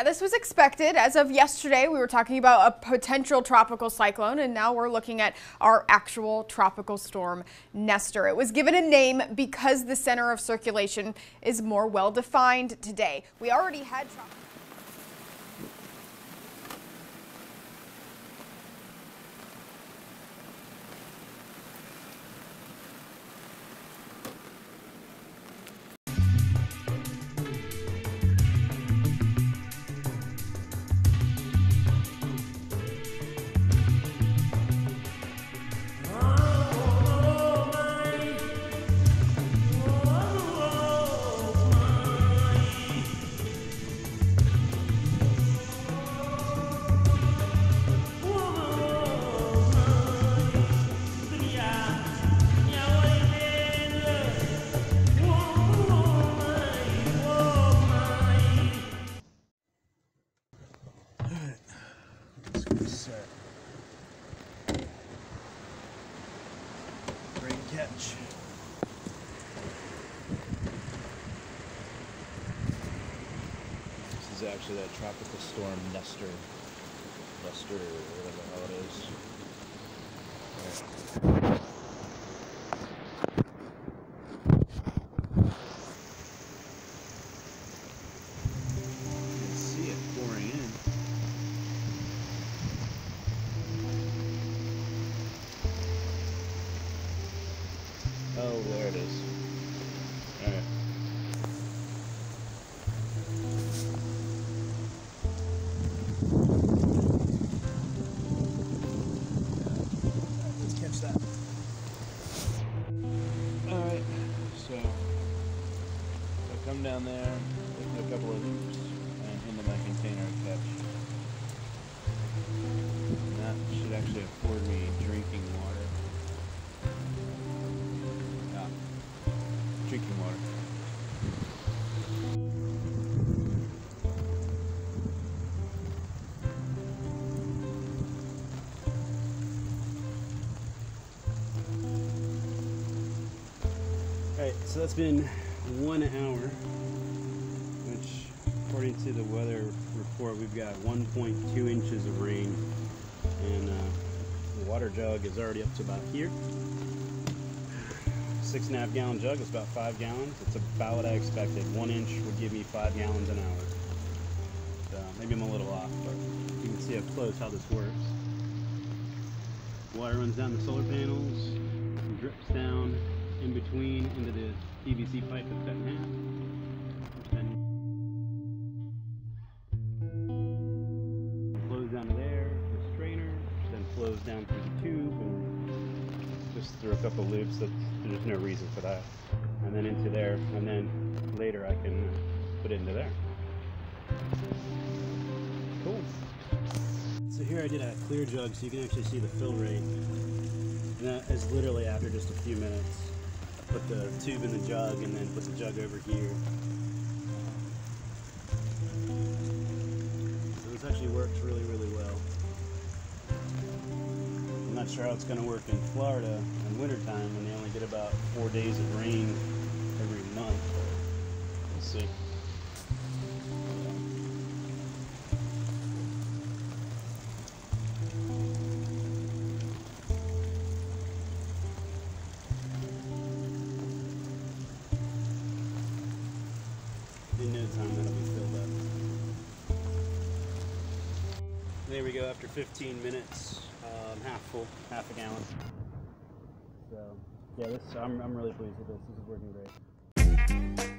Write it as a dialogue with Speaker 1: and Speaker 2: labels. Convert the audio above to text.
Speaker 1: Yeah, this was expected. As of yesterday, we were talking about a potential tropical cyclone, and now we're looking at our actual tropical storm, Nestor. It was given a name because the center of circulation is more well-defined today. We already had tropical.
Speaker 2: Catch. This is actually that tropical storm Nestor, or whatever the hell it is. Right. You can see it pouring in. Oh, there it is. Alright. Let's catch that. Alright, so I come down there, pick a couple of loops, and into my container and catch. And that should actually afford me drinking water. Drinking water. Alright, so that's been 1 hour, which according to the weather report we've got 1.2 inches of rain, and the water jug is already up to about here. 6.5 gallon jug is about 5 gallons. It's about what I expected. 1 inch would give me 5 gallons an hour. So maybe I'm a little off, but you can see up close how this works. Water runs down the solar panels, and drips down in between into the PVC pipe that's cut in half. Which then flows down to there, the strainer, which then flows down through the tube and just through a couple loops. That there's no reason for that, and then into there, and then later I can put it into there. Cool. So here I did a clear jug so you can actually see the fill rate, and that is literally after just a few minutes. I put the tube in the jug and then put the jug over here. So this actually works really well. I'm not sure how it's going to work in Florida in wintertime when they only get about 4 days of rain every month, but we'll see. In no time that'll be filled up. There we go, after 15 minutes. Half full, half a gallon. So yeah, I'm really pleased with this. This is working great.